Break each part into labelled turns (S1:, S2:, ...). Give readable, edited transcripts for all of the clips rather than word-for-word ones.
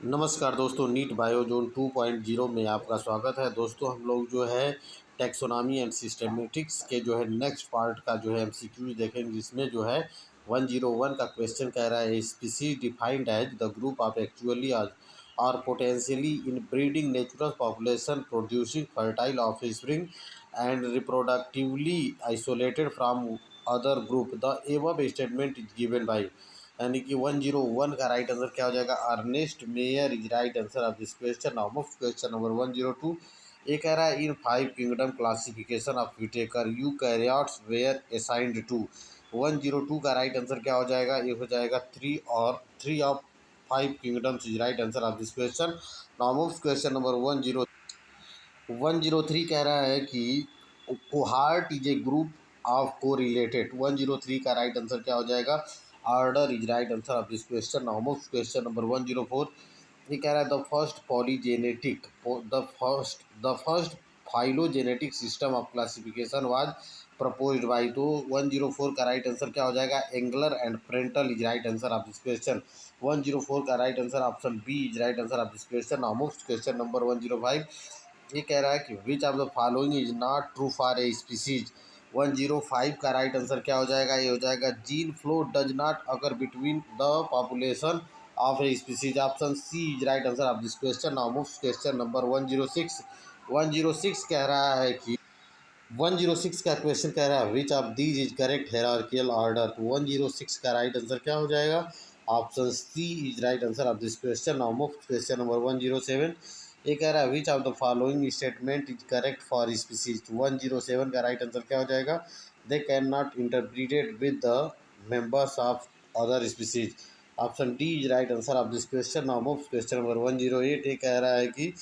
S1: नमस्कार दोस्तों, NEET bio zone 2.0 में आपका स्वागत है। दोस्तों हम लोग जो है टैक्सोनॉमी एंड सिस्टेमेटिक्स के जो है नेक्स्ट पार्ट का जो है एमसीक्यूज देखेंगे, जिसमें जो है 101 का क्वेश्चन कह रहा है species defined as the group of actually और potentially in breeding natural population producing fertile offspring and reproductively isolated from other group. The above statement is given by, यानी कि 101 का राइट आंसर क्या हो जाएगा? Ernst Mayr is right answer of this question. Now move question number 102। ये कह रहा है in 5 kingdom classification of Whittaker eukaryotes were assigned to. 102 का राइट आंसर क्या हो जाएगा? ये हो जाएगा 3 of 5 kingdoms is right answer of this question. Now move question number 103 कह रहा है कि cohort is a group of co related. 103 का राइट आंसर क्या हो जाएगा? Order is right answer of this question. Now question number 104। ये कह रहा है the first phylogenetic system of classification was proposed by. तो 104 का राइट आंसर क्या हो जाएगा? Engler and Prantl is right answer of this question. 104 का right answer option B is right answer of this question. Now question number 105। ये कह रहा है कि which of the following is not true for a species. 105 का right answer क्या हो जाएगा? ये हो जाएगा gene flow does not occur between the population of a species. Option C is right answer of this question. Now move question number 106। 106 कह रहा है कि 106 का क्वेश्चन कह रहा है which of these is correct hierarchical order. तो 106 का राइट आंसर क्या हो जाएगा? Option C is right answer of this question. Now move question number 107। ये कह रहा है which of the following statement is correct for species. 107 का राइट आंसर क्या हो जाएगा? They can not interpreted with the members of other species. Option D is right answer of this question. Now move question number 108। ये कह रहा है कि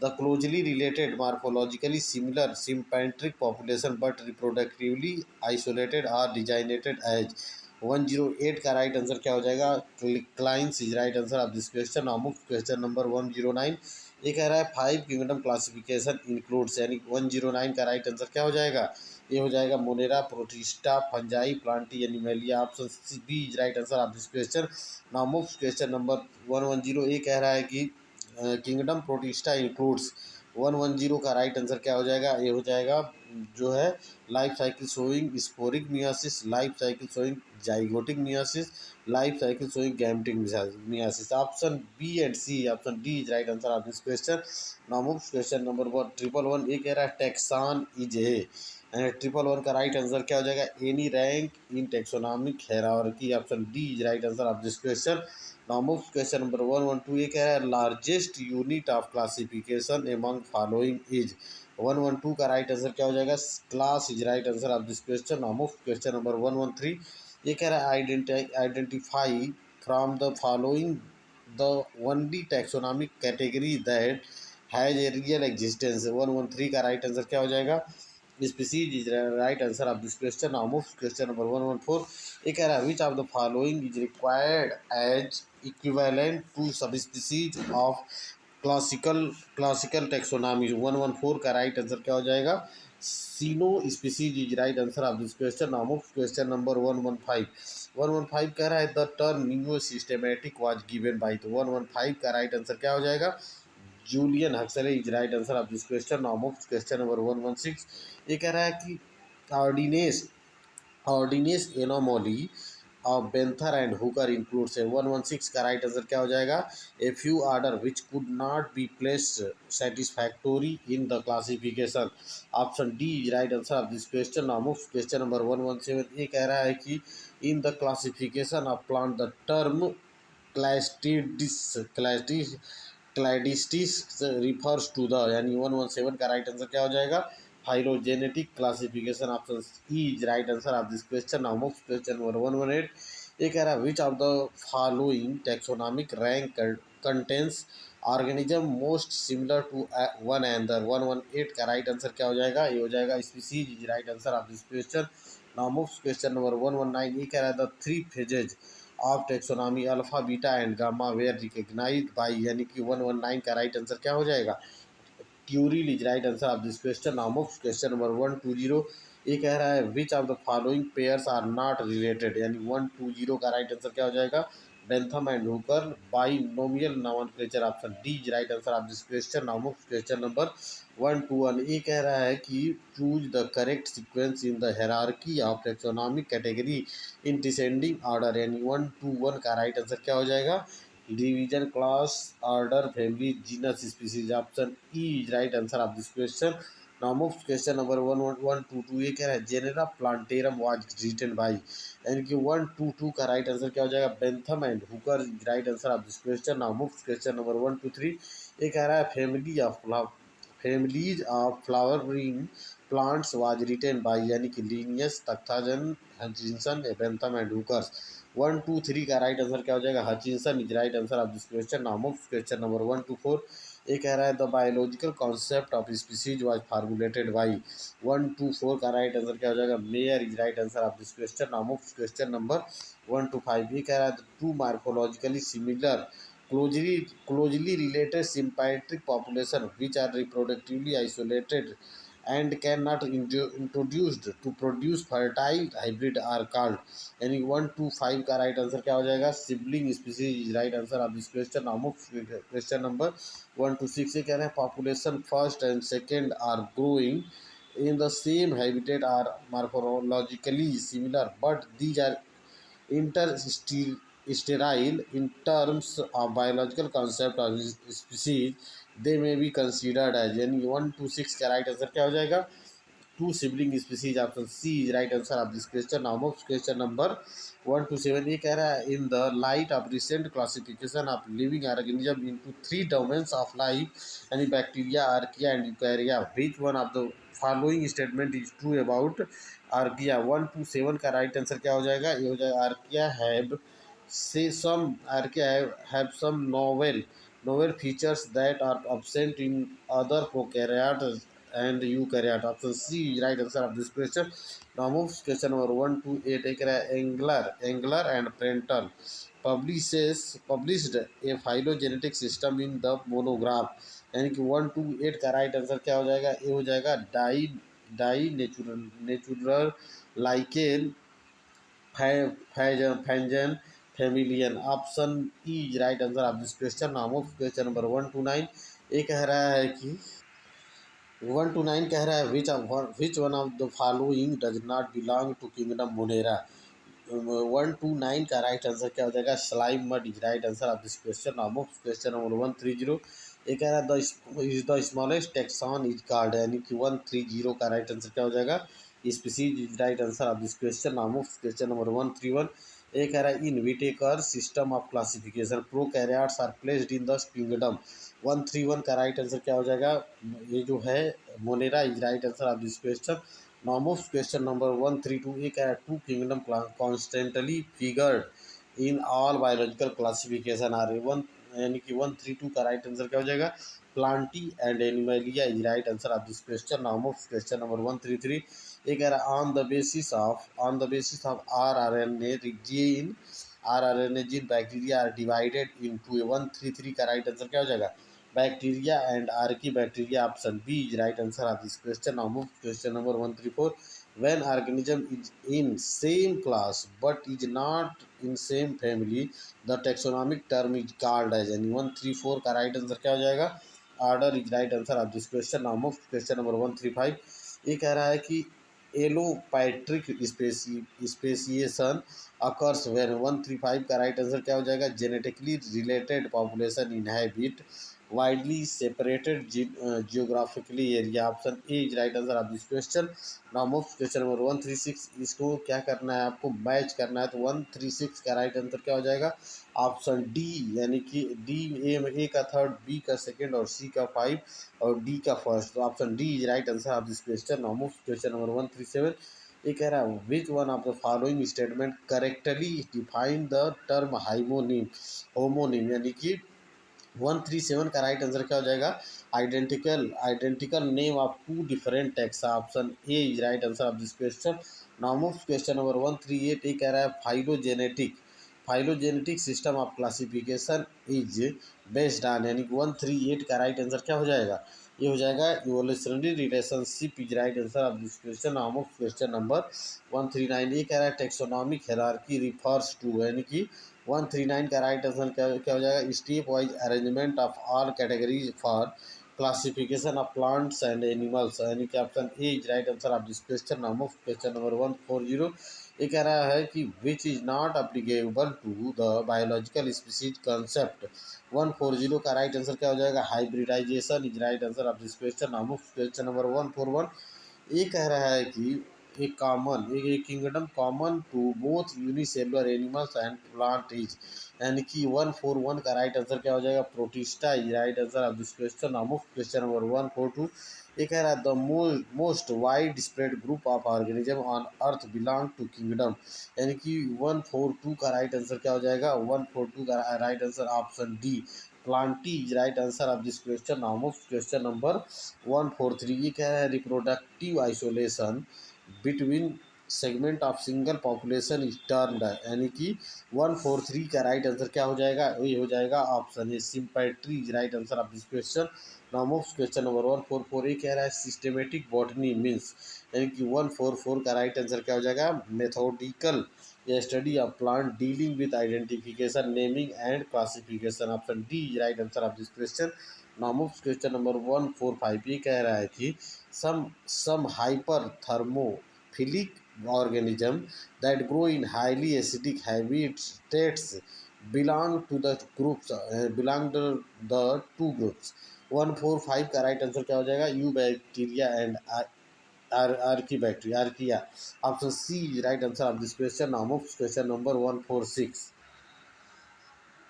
S1: the closely related morphologically similar sympatric population but reproductively isolated are designated as। 108 का right answer क्या हो जाएगा? Clans is right answer of this question. अमुक क्वेश्चन नंबर 109। ये कह रहा है 5 किंगडम क्लासिफिकेशन इंक्लूड्स, यानी 109 का राइट आंसर क्या हो जाएगा? ये हो जाएगा Monera, Protista, Fungi, Plantae, Animalia. Option B is right answer of this question. Now question number 110। ये कह रहा है कि किंगडम प्रोटिस्टा इंक्लूड्स। 110 का राइट आंसर क्या हो जाएगा? ये हो जाएगा जो है life cycle showing sporic meiosis, life cycle showing zygotic meiosis, life cycle showing gametic meiosis. Option B and C, option D is right answer of this question. Now move question number 111। ये कह रहा है taxon is a. 111 का right answer क्या हो जाएगा? Any rank in taxonomic hierarchy. Option D is right answer of this question. Now move question number 112। ये कह रहा है largest unit of classification among following is. 112 का राइट आंसर क्या हो जाएगा? Class is right answer of this question. Now move question number 113। ये कह रहा है identify from the following the only taxonomic category that has a real existence. 113 का right answer क्या हो जाएगा? Species is right answer of this question. Now move question number 114। ये कह रहा है which of the following is required as equivalent to subspecies of classical taxonomy. 114 का right answer क्या हो जाएगा? Coenospecies is right answer of this question. Now move question number 115। 115 कह रहा है the term new systematic was given by. तो 115 का right answer क्या हो जाएगा? Julian Huxley is right answer of this question. Now move question number 116। ये कह रहा है कि ordines ordines anomaly of Bentham and Hooker includes है। 116 का राइट आंसर क्या हो जाएगा? A few order which could not be placed satisfactory in the classification. Option D is right answer of this question. Now move question number 117। ये कह रहा है कि इन the classification of plant the term क्लास्टिस cladistics refers to the, यानी 117 का right answer क्या हो जाएगा? Phylogenetic classification. Option E is right answer of this question. Now move question number 118। ये कह रहा है which of the following taxonomic rank contains organism most similar to one another. 118 का राइट आंसर क्या हो जाएगा? ये हो जाएगा species is right answer of this question. Now move question number 119। ये कह रहा है the 3 phases of taxonomy alpha beta and gamma were recognized by, यानी कि 119 का राइट आंसर क्या हो जाएगा? Turrill is right answer of this question. Now move question number 120। ये कह रहा है which of the following pairs are not related, यानी 120 का राइट आंसर क्या हो जाएगा? Bentham and Hooker, binomial nomenclature. Option D is right answer of this question. Now move question number 121. ये कह रहा है कि choose the correct sequence in the hierarchy of taxonomic category in descending order. यानी 121 का राइट आंसर क्या हो जाएगा? Division, class, order, family, genus, species. Option E is right answer of this question. Now move question number 11122. ये कह रहा है genera plantarum was written by. यानी कि 122 का राइट आंसर क्या हो जाएगा? Bentham and Hooker right answer of this question. Now move question number 123. ये कह रहा है families of flowering plants was written by. यानी कि Linnaeus, Takhtajan, Hutchinson, Bentham and Hookers. 123 का राइट आंसर क्या हो जाएगा? Hutchinson is right answer of this question. Now move question number 124. ये कह रहा है the biological concept of species was formulated by. 124 का राइट आंसर क्या हो जाएगा? Mayr is right answer of this question. Now move question number 125. ये कह रहा है two morphologically similar closely related sympatric population which are reproductively isolated and cannot introduced to produce fertile hybrid are called. यानी 125 का right answer क्या हो जाएगा? Sibling species is right answer of this question. Now question number 126. ये कह रहे हैं population first and second are growing in the same habitat are morphologically similar but these are intersterile in terms of biological concept of species. They may be considered as. यानी 126 का right answer क्या हो जाएगा? Two sibling species. Option C is right answer of this question. Now question number 127. ये कह रहा है in the light of recent classification of living organism into 3 domains of life यानी bacteria, archaea and eukarya, which one of the following statement is true about archaea. 127 का right answer क्या हो जाएगा? ये हो जाएगा आर्किया हैव से some archaea have some novel features that are absent in other prokaryotes and eukaryote. Option C is right answer of this question. Now move question number 128. एक रहा है Engler and Prental published a phylogenetic system in the monograph. यानी कि 128 का right answer क्या हो जाएगा? ये हो जाएगा Die Naturlichen Pflanzenfamilien. Option E is right answer of this question. Now question number 129. ये कह रहा है कि 129 कह रहा है which one of the following does not belong to kingdom Monera. 129 का राइट आंसर क्या हो जाएगा? Slime mud is right answer of this question. Now question number 130. ये कह रहा है the smallest taxon is called. यानी कि 130 का राइट आंसर क्या हो जाएगा? Species is right answer of this question. Now question number 131. ये कह रहा है in Whittaker system of classification prokaryotes are placed in the kingdom. 131 का राइट आंसर क्या हो जाएगा? ये जो है Monera is right answer of this question. Now question number 132. ये कह रहा है two kingdom constantly figured in all biological classification are. One यानी कि 132 का राइट आंसर क्या हो जाएगा? Plantae and Animalia is right answer of this question. Now question number 133. ये कह रहा है on the basis of R R N A gene bacteria are divided into. 133 का राइट आंसर क्या हो जाएगा? Bacteria and archaebacteria. Option B is right answer of this question. Now question number 134. when organism is in same class but is not in same family the taxonomic term is called as. यानी 134 का right answer क्या हो जाएगा? Order is right answer of this question. Now question number 135. ये कह रहा है कि एलोपैट्रिक स्पेसिएशन अकर्स वेन. 135 का राइट आंसर क्या हो जाएगा? Genetically related population inhabit widely separated geographically area. Option A is right answer of this question. Now question number 136. इसको क्या करना है? आपको मैच करना है. तो 136 का राइट आंसर क्या हो जाएगा? ऑप्शन डी यानी कि डी ए का थर्ड, बी का सेकेंड और सी का 5 और डी का फर्स्ट. तो option D is right answer of this question. Now question number 137. ये कह रहा है which one of the following statement correctly define the term homonym. यानी कि 137 का राइट आंसर क्या हो जाएगा? Identical name of two different taxa. Option A is right answer of this question. Now question number 138. ये कह रहा है phylogenetic system of classification is based on. यानी कि 138 का राइट आंसर क्या हो जाएगा? ये हो जाएगा evolutionary relationship is right answer of this question. Now question number 139. ये कह रहा है टेक्सोनॉमिक हायरार्की रिफर्स टू. यानी कि 139 का राइट आंसर क्या क्या हो जाएगा, step wise arrangement of all categories for classification of plants and animals, यानी कि option A is right answer of this question. नाम ऑफ क्वेश्चन नंबर 140, ये कह रहा है कि which is not applicable to the biological species concept. 140 का right answer क्या हो जाएगा, hybridization is right answer of this question. नाम ऑफ क्वेश्चन नंबर 141, ये कह रहा है कि एक kingdom common to both unicellular animals and plant is, यानी कि 141 का राइट आंसर क्या हो जाएगा, Protista is right answer of this question. नाम ऑफ क्वेश्चन नंबर 142, ये कह रहा है the most widespread group of organism on earth belong to kingdom, यानी कि 142 का राइट आंसर क्या हो जाएगा, 142 का right answer option D Plantae is right answer of this question. नाम ऑफ क्वेश्चन नंबर 143, ये कह रहा है reproductive isolation between segment of single population is termed, यानी कि 143 का राइट आंसर क्या हो जाएगा, ये हो जाएगा option A sympatry is right answer of this question. नाम ऑफ क्वेश्चन नंबर 144, ये कह रहा है सिस्टमेटिक बॉटनी मीन्स, यानी कि 144 का राइट आंसर क्या हो जाएगा, methodical study of plant dealing with identification naming and classification, option D is right answer of this question. नाम ऑफ क्वेश्चन नंबर 145, ये कह रहा है कि some hyperthermophilic organism that grow in highly acidic habitats belong to the two groups। 145 का right answer क्या हो जाएगा, eubacteria and archaebacteria archaea, option C right answer of this question. नाम ऑफ क्वेश्चन नंबर 146,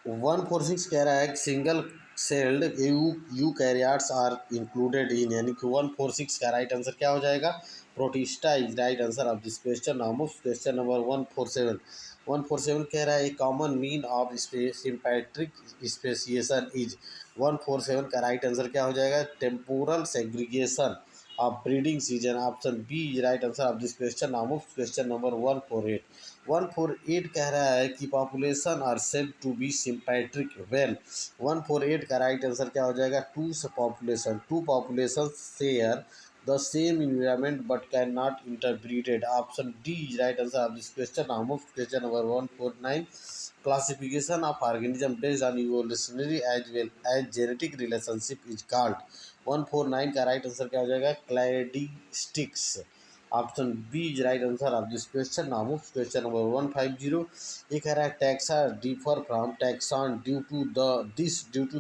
S1: 146 कह रहा है कि single celled eukaryotes are included in, यानी कि 146 का राइट आंसर क्या हो जाएगा, Protista is right answer of this question. नाम ऑफ क्वेश्चन नंबर 147, 147 कह रहा है common mean of sympatric speciation is, 147 का राइट आंसर क्या हो जाएगा, temporal segregation of breeding season, option B is right answer of this question. नाम of question number 148, 148 कह रहा है कि population are said to be sympatric well, 148 का राइट आंसर क्या हो जाएगा, two population share the same environment but can not interbreeded, option D is right answer of this question. नाम of question number 149, classification of organism based on evolutionary as well as genetic relationship is called, 149 का right answer क्या हो जाएगा, cladistics, option B is right answer of this question. नाम of question number 150, ये कह रहा है taxa differ from taxon due to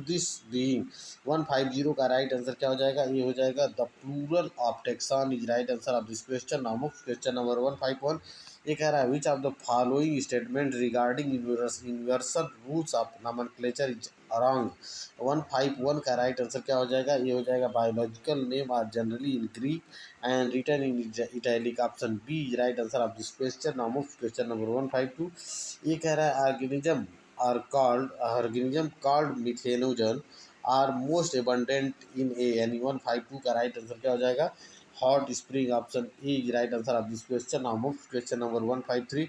S1: this being, 150 का राइट आंसर क्या हो जाएगा, ये हो जाएगा the plural of taxon is right answer of this question. नाम ऑफ क्वेश्चन नंबर 151, ये कह रहा है which of the following statement regarding universal rules of nomenclature is wrong, 151 का राइट आंसर क्या हो जाएगा, ये हो जाएगा biological name are generally in Greek and written in italic, option B is right answer of this question। Now move to question number 152, ये कह रहा है organism called methanogen are most abundant in a, यानी 152 का right answer क्या हो जाएगा, hot spring, option A is right answer of this question. Now move to question number 153,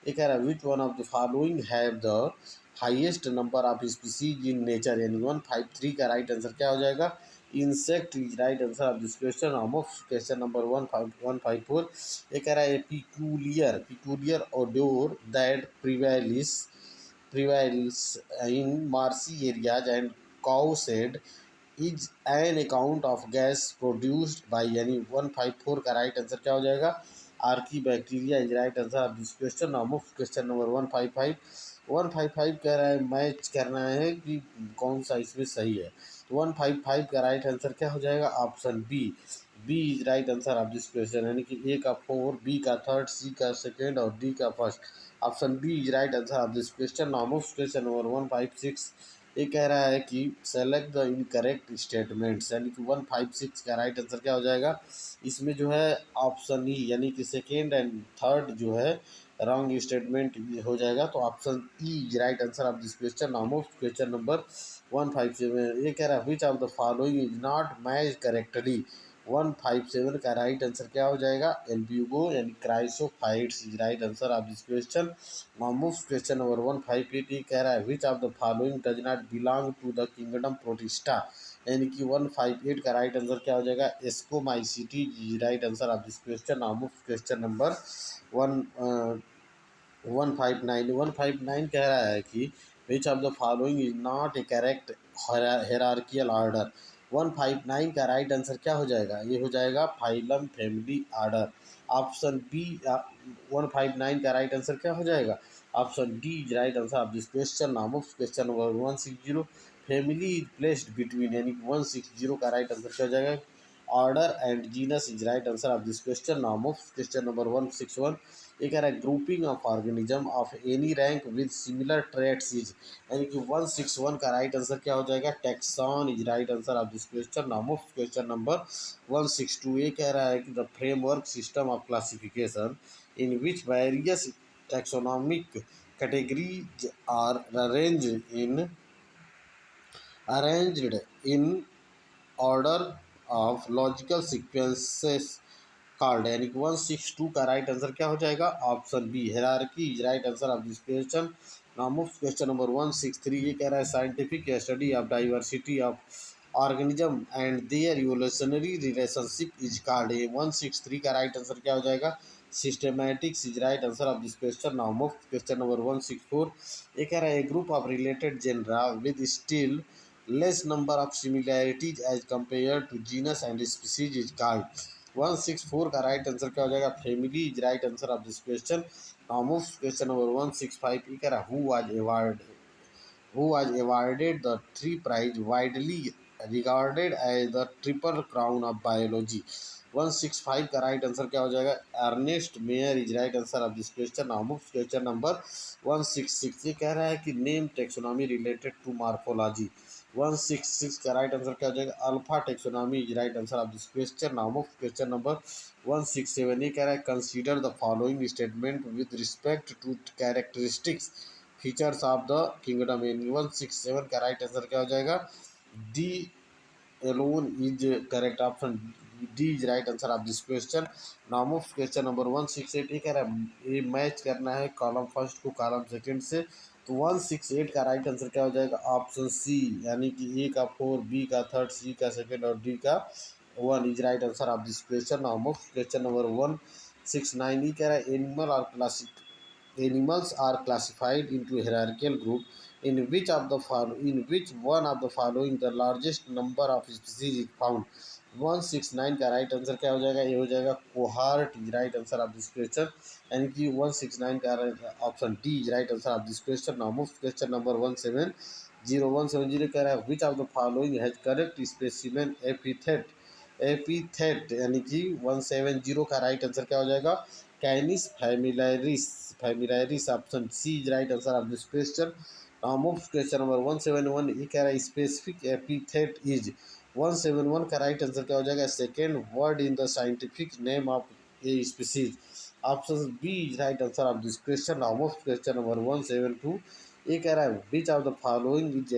S1: ये कह रहा है which one of the following have the highest number of species in nature, यानी 153 का राइट आंसर क्या हो जाएगा, insect is right answer of this question. Of question number 154, ये कह रहा है peculiar odour that prevails in marshy areas and cow shed is an account of gas produced by, यानी 154 का राइट आंसर क्या हो जाएगा, Archie bacteria is right answer of this question. Now move question number 155, 155 कह रहा है match करना है कि कौन सा इसमें सही है, तो 155 का राइट आंसर क्या हो जाएगा, option B is right answer of this question, यानी कि ए का 4, बी का 3, सी का 2 और डी का 1, option B is right answer of this question. Now move question number 156, ये कह रहा है कि सेलेक्ट द इनकरेक्ट स्टेटमेंट्स, यानी कि 156 का राइट आंसर क्या हो जाएगा, इसमें जो है ऑप्शन ई, यानी कि सेकेंड एंड थर्ड जो है रॉन्ग स्टेटमेंट हो जाएगा, तो option E right answer of this question. Now move question number 157, ये कह रहा है which of the following is not match correctly, 157 का राइट आंसर क्या हो जाएगा, एल्ब्यूगो यानी chrysophytes is right answer of this question. Now move question number 158, ये कह रहा है which of the following does not belong to the kingdom Protista, यानी कि 158 का राइट आंसर क्या हो जाएगा, ascomycetes is right answer of this question. Now move question number 1 159 कह रहा है कि which of the following is not a correct hierarchical order. 159 का राइट आंसर क्या हो जाएगा, ये हो जाएगा phylum family order. Option B 159 का राइट आंसर क्या हो जाएगा, option D is right answer of this question. नाम of question number 160 family is placed between, यानी 160 का राइट आंसर क्या हो जाएगा, order and genus is right answer of this question. नाम ऑफ क्वेश्चन नंबर 161 ये कह रहा है grouping of organism of any rank with similar traits is, यानी कि 161 का राइट आंसर क्या हो जाएगा, taxon is right answer of this question. नाम ऑफ क्वेश्चन नंबर 162 ये कह रहा है कि the framework system of classification in which various taxonomic categories are arranged in order of logical sequences called, यानी कि 162 का राइट आंसर क्या हो जाएगा, option B hierarchy is right answer of this question. नाम ऑफ क्वेश्चन नंबर 163 ये कह रहा है scientific study of diversity of organism and their evolutionary relationship is called. ये 163 का राइट आंसर क्या हो जाएगा, systematics is right answer of this question. नाम ऑफ क्वेश्चन नंबर 164 ये कह रहा है group of related genera with still less number of similarities as compared to genus and species is called। 164 का राइट आंसर क्या हो जाएगा, family is right answer of this question. नाम ऑफ क्वेश्चन नंबर 165 ये कह रहा who was awarded the three prize widely regarded as the triple crown of biology। 165 का right answer क्या हो जाएगा, Ernst Mayr is right answer of this question. नाम of question number 166 ये कह रहा है कि name taxonomy related to morphology. 166 का राइट आंसर क्या हो जाएगा, alpha taxonomy is right answer of this question. नाम ऑफ क्वेश्चन नंबर 167 ये कह रहा है consider the following statement with respect to characteristics features of the kingdom. In 167 का राइट आंसर क्या हो जाएगा, D alone is correct, option D is right answer of this question. नाम ऑफ क्वेश्चन नंबर 168 ये कह रहा है ये मैच करना है कॉलम फर्स्ट को कॉलम सेकंड से, तो 168 का राइट आंसर क्या हो जाएगा, ऑप्शन सी, यानी कि ए का 4, बी का 3, सी का 2 और डी का 1 is right answer of this question. नाम ऑफ क्वेश्चन नंबर 169 ये कह रहा है animals are classified into hierarchical group in which one of the following the largest number of species is found। 169 का राइट आंसर क्या हो जाएगा, ये हो जाएगा cohort is right answer of this question, यानी कि 169 का option D is right answer of this question. नाम ऑफ क्वेश्चन नंबर 170 कह रहा है which of the following has correct specimen epithet, यानी कि 170 का राइट आंसर क्या हो जाएगा, Canis familiaris option C is right answer of this question. नाम ऑफ क्वेश्चन नंबर 171 ये कह रहा है स्पेसिफिक एपीथेट इज। 171 का राइट आंसर क्या हो जाएगा, second word in the scientific name of a species, option B is right answer of this question. नाम ऑफ क्वेश्चन नंबर 172 ये कह रहा है which of the following is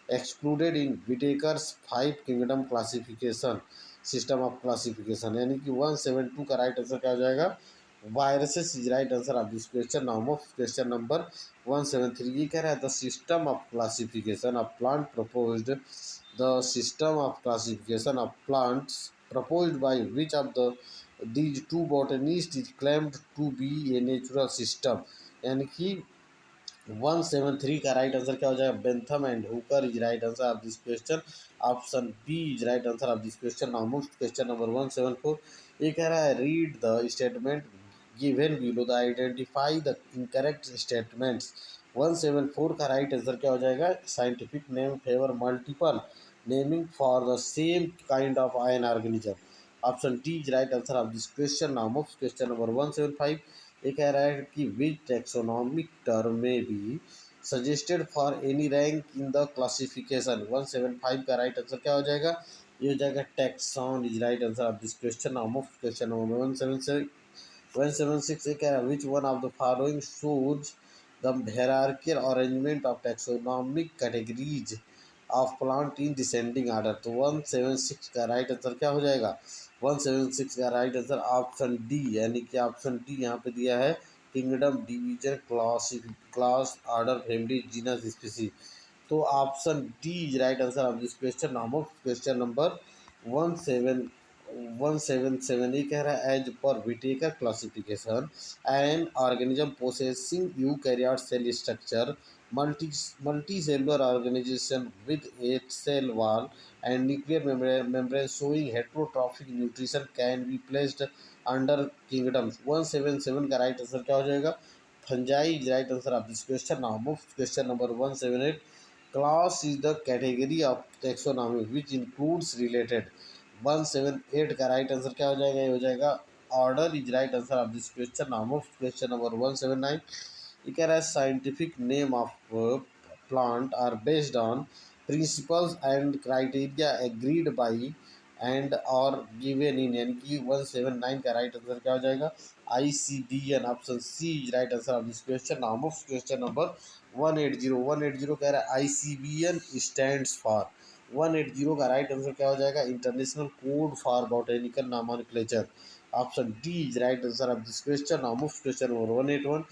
S1: excluded in Whittaker's 5 kingdom classification system of classification, यानी कि 172 का right answer क्या हो जाएगा, viruses is right answer of this question. नाम ऑफ क्वेश्चन नंबर 173 ये कह रहा है the system of classification of plant proposed, the system of classification of plants proposed by which of these two botanists is claimed to be a natural system, यानी कि 173 का right answer क्या हो जाएगा, Bentham and Hooker is right answer of this question, option B is right answer of this question. Now question number 174 ये कह रहा है read the statement given below the identify the incorrect statements. 174 का right answer क्या हो जाएगा, scientific name favour multiple naming for the same kind of an organism, option D is right answer of this question. Now question number 175 ये कह रहा है कि which taxonomic term may be suggested for any rank in the classification. 175 का right answer क्या हो जाएगा, ये हो जाएगा taxon is right answer of this question. Now of question number 176 ये कह रहा है which one of the following shows the hierarchical arrangement of taxonomic categories of plant in descending order, तो 176 का राइट आंसर क्या हो जाएगा, 176 का राइट आंसर ऑप्शन डी, यानी कि ऑप्शन डी यहाँ पे दिया है kingdom division class order family genus species, तो option D is right answer of this question. नाम ऑफ क्वेश्चन नंबर 17 177 ये कह रहा है as per Whittaker classification an organism possessing eukaryote cell structure multi multicellular organisation with a cell wall and nuclear membrane showing heterotrophic nutrition can be placed under kingdoms. 177 का right answer क्या हो जाएगा? Fungi is right answer of this question. Now move question number 178। Class is the category of taxonomy which includes related. 178 का right answer क्या हो जाएगा? ये हो जाएगा order is right answer of this question. Now move question number 179। ये कह रहा है scientific name of plant are based on principles and criteria agreed by and और गिवन इन, यानी कि 179 का राइट आंसर क्या हो जाएगा? ICDN। Option C is right answer of this question. Now move question number 180 कह रहा है ICBN स्टैंड्स फॉर। 180 का राइट आंसर क्या हो जाएगा? International code for botanical nomenclature. Option D is right answer of this question. Now move question number 181।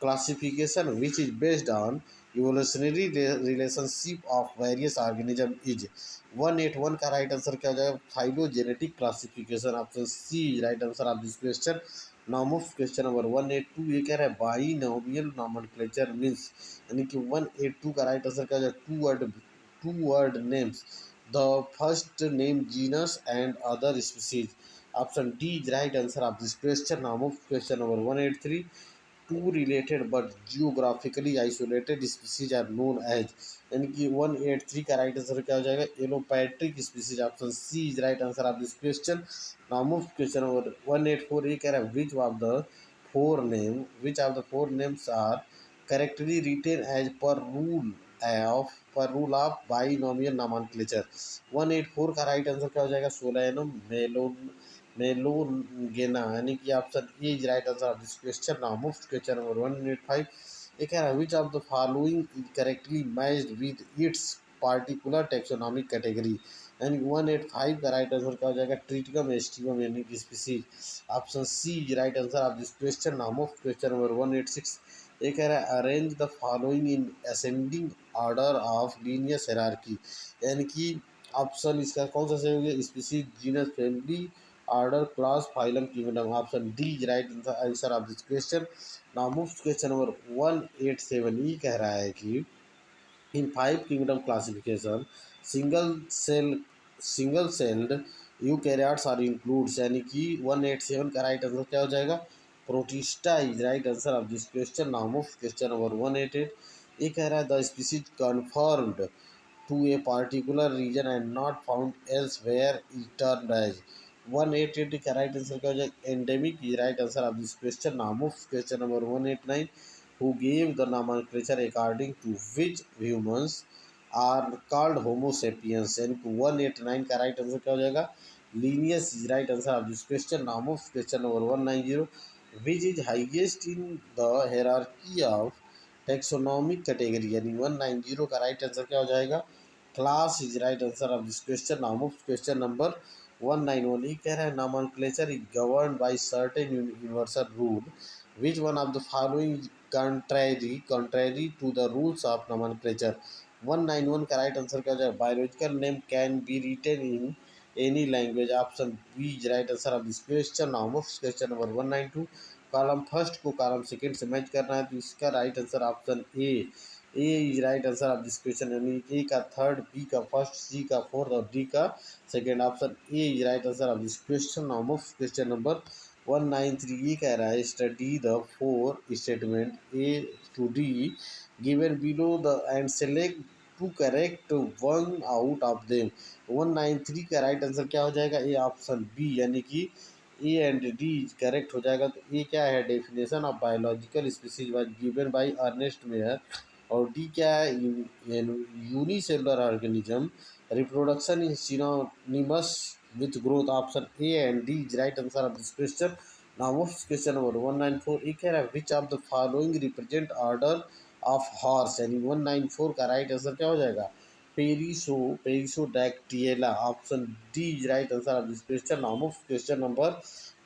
S1: classification which is based on evolutionary relationship of various organism is। 181 का right answer क्या हो जाएगा? Phylogenetic classification. Option C right answer of this question. Now move question number 182। ये कह रहा है binomial nomenclature means, यानी कि 182 का राइट आंसर क्या हो जाएगा? Two word names the first name genus and other species. Option D is right answer of this question. Now move question number 183। Two related but geographically isolated species are known as, यानी कि 183 का right answer क्या हो जाएगा? Allopatric species. Option C is right answer of this question. Now move question number 184। ये कह रहा है which of the four names are correctly written as per rule of binomial nomenclature. 184 का राइट आंसर क्या हो जाएगा? सोलैनम मेलोगेना, यानी कि option A is right answer of this question. Now move question number 185। ये कह रहा है which of the following is correctly matched with its particular taxonomic category, यानी 185 का राइट आंसर क्या हो जाएगा? ट्रिटिकम एस्टिवम, यानी कि species. Option C is right answer of this question. Now move question number 186। ये कह रहा है arrange the following in ascending order of Linnaeus hierarchy, यानी कि ऑप्शन इसका कौन सा सही हो गया? Species, genus, family, order, class, phylum, kingdom. Option D is right answer of this question. Now move question number 187। ये कह रहा है कि in five kingdom classification single celled eukaryotes are includes, यानी कि 187 का राइट आंसर क्या हो जाएगा? Protista is right answer of this question. Now move question number 188। ये कह रहा है the species confirmed to a particular region and not found elsewhere is termed as। 188 का राइट आंसर क्या हो जाएगा? Endemic is right answer of this question. Now move question number 189। Who gave the nomenclature according to which humans are called homo sapiens, यानी कि 189 का right answer क्या हो जाएगा? Linnaeus is right answer of this question. Now of question number 190। Which is highest in the hierarchy of taxonomic category, यानी 190 का right answer क्या हो जाएगा? Class is right answer of this question. Now of question number 191। ये कह रहा है nomenclature is governed by certain universal rule, which one of the following is contrary to the rules of nomenclature। 191 का right answer क्या हो जाएगा? Biological name can be written in any language. Option B is right answer of this question. Now of question number 192। Column first को column second से match करना है, तो इसका right answer option A is right answer of this question, यानी A का third, B का first, C का फोर्थ और डी का second. Option A is right answer of this question. Now of question number 193। ये कह रहा है study the four statement A to D given below the and select two correct one out of them. 193 का right answer क्या हो जाएगा? A option B, यानी कि ए एंड डी करेक्ट हो जाएगा। तो ए क्या है? Definition of biological species was given by Ernst Mayr. और डी क्या है? Unicellular organism reproduction is synonymous with growth. Option A and D is right answer of this question. Now question number 194। ये कह रहा है which of the following represent order of horse, यानी 194 का right answer क्या हो जाएगा? Perissodactyla. Option D is right answer of this question. Now question number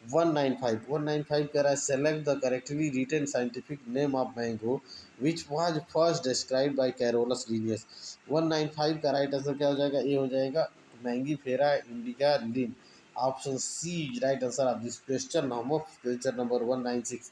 S1: 195 कह रहा है select the correctly written scientific name of mango which was first describe by Carolus Linnaeus. 195 का right answer क्या हो जाएगा? ये हो जाएगा मैंगी फेरा indica Lin. Option C is right answer of this question. Question number 196.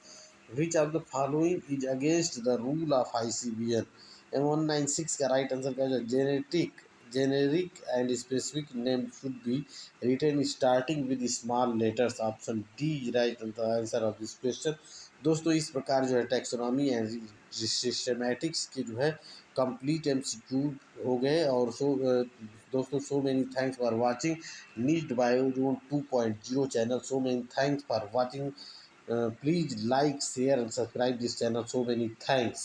S1: Which of the following is against the rule of ICBN? And 196 का right answer क्या है? Generic and specific name should be written starting with small letters. Option D is right answer of this question. दोस्तों इस प्रकार जो है taxonomy and systematics के जो है कंप्लीट एमसीक्यू हो गए। और दोस्तों so many thanks for watching need bio zone 2.0 channel. So many thanks for watching. Please like share and subscribe this channel. So many thanks.